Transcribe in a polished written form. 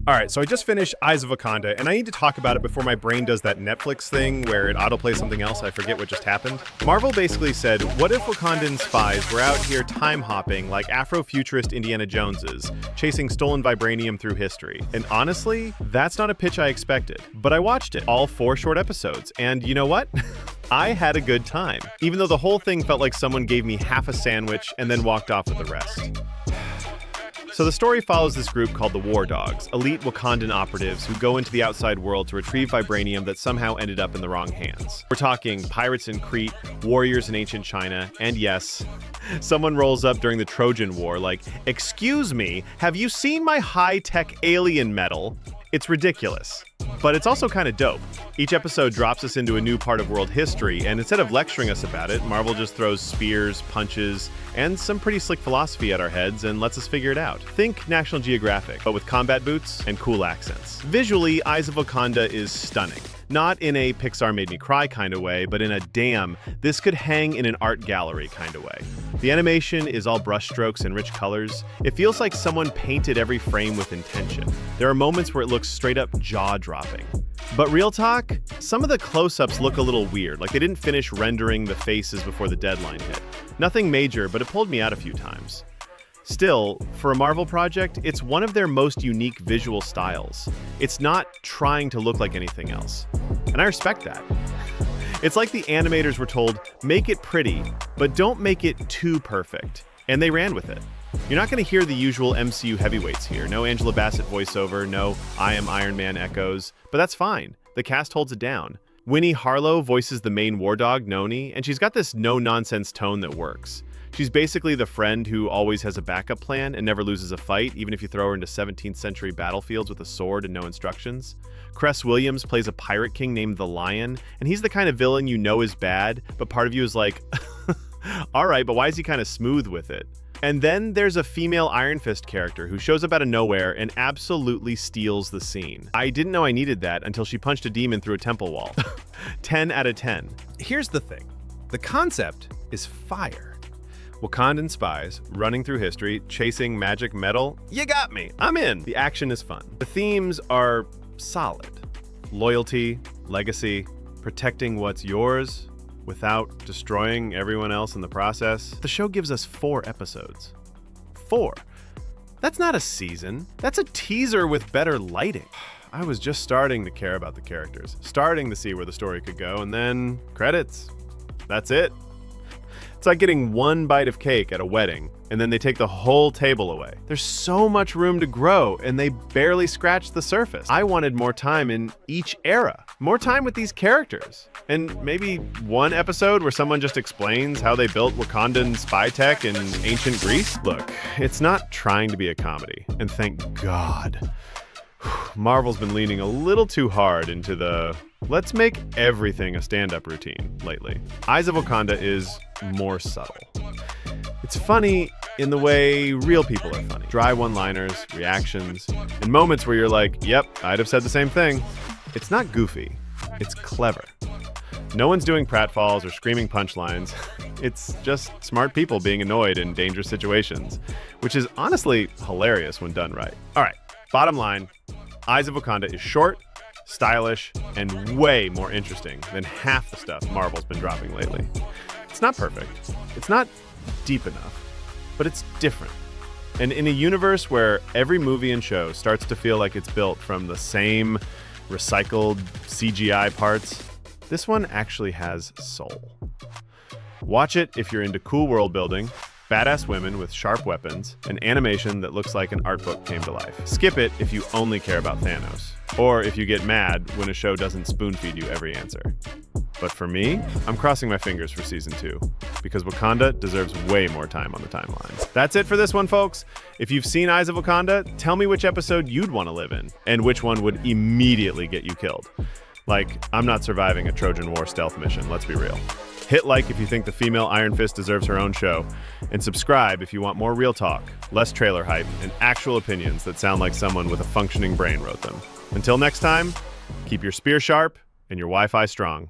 All right, so I just finished Eyes of Wakanda, and I need to talk about it before my brain does that Netflix thing where it autoplays something else. I forget what just happened. Marvel basically said, what if Wakandan spies were out here time hopping like Afrofuturist Indiana Joneses, chasing stolen vibranium through history? And honestly, that's not a pitch I expected. But I watched it, all 4 short episodes, and you know what? I had a good time, even though the whole thing felt like someone gave me half a sandwich and then walked off with the rest. So the story follows this group called the War Dogs, elite Wakandan operatives who go into the outside world to retrieve vibranium that somehow ended up in the wrong hands. We're talking pirates in Crete, warriors in ancient China, and yes, someone rolls up during the Trojan War like, "Excuse me, have you seen my high-tech alien metal?" It's ridiculous, but it's also kind of dope. Each episode drops us into a new part of world history, and instead of lecturing us about it, Marvel just throws spears, punches, and some pretty slick philosophy at our heads and lets us figure it out. Think National Geographic, but with combat boots and cool accents. Visually, Eyes of Wakanda is stunning. Not in a Pixar made me cry kind of way, but in a damn, this could hang in an art gallery kind of way. The animation is all brushstrokes and rich colors. It feels like someone painted every frame with intention. There are moments where it looks straight up jaw-dropping. But real talk, some of the close-ups look a little weird, like they didn't finish rendering the faces before the deadline hit. Nothing major, but it pulled me out a few times. Still, for a Marvel project, it's one of their most unique visual styles. It's not trying to look like anything else. And I respect that. It's like the animators were told, make it pretty, but don't make it too perfect. And they ran with it. You're not going to hear the usual MCU heavyweights here. No Angela Bassett voiceover, no I Am Iron Man echoes, but that's fine. The cast holds it down. Winnie Harlow voices the main war dog, Noni, and she's got this no-nonsense tone that works. She's basically the friend who always has a backup plan and never loses a fight, even if you throw her into 17th century battlefields with a sword and no instructions. Cress Williams plays a pirate king named the Lion, and he's the kind of villain you know is bad, but part of you is like, all right, but why is he kind of smooth with it? And then there's a female Iron Fist character who shows up out of nowhere and absolutely steals the scene. I didn't know I needed that until she punched a demon through a temple wall. 10 out of 10. Here's the thing. The concept is fire. Wakandan spies running through history, chasing magic metal. You got me. I'm in. The action is fun. The themes are solid. Loyalty, legacy, protecting what's yours without destroying everyone else in the process. The show gives us 4 episodes. 4. That's not a season. That's a teaser with better lighting. I was just starting to care about the characters, starting to see where the story could go, and then credits. That's it. It's like getting one bite of cake at a wedding, and then they take the whole table away. There's so much room to grow, and they barely scratched the surface. I wanted more time in each era, more time with these characters, and maybe one episode where someone just explains how they built Wakandan spy tech in ancient Greece. Look, it's not trying to be a comedy, and thank God. Marvel's been leaning a little too hard into the let's make everything a stand-up routine lately. Eyes of Wakanda is more subtle. It's funny in the way real people are funny. Dry one-liners, reactions, and moments where you're like, yep, I'd have said the same thing. It's not goofy, it's clever. No one's doing pratfalls or screaming punchlines. It's just smart people being annoyed in dangerous situations, which is honestly hilarious when done right. All right, bottom line, Eyes of Wakanda is short, stylish, and way more interesting than half the stuff Marvel's been dropping lately. It's not perfect. It's not deep enough, but it's different. And in a universe where every movie and show starts to feel like it's built from the same recycled CGI parts, this one actually has soul. Watch it if you're into cool world building, badass women with sharp weapons, and animation that looks like an art book came to life. Skip it if you only care about Thanos, or if you get mad when a show doesn't spoon-feed you every answer. But for me, I'm crossing my fingers for season 2, because Wakanda deserves way more time on the timeline. That's it for this one, folks. If you've seen Eyes of Wakanda, tell me which episode you'd want to live in, and which one would immediately get you killed. Like, I'm not surviving a Trojan War stealth mission, let's be real. Hit like if you think the female Iron Fist deserves her own show, and subscribe if you want more real talk, less trailer hype, and actual opinions that sound like someone with a functioning brain wrote them. Until next time, keep your spear sharp and your Wi-Fi strong.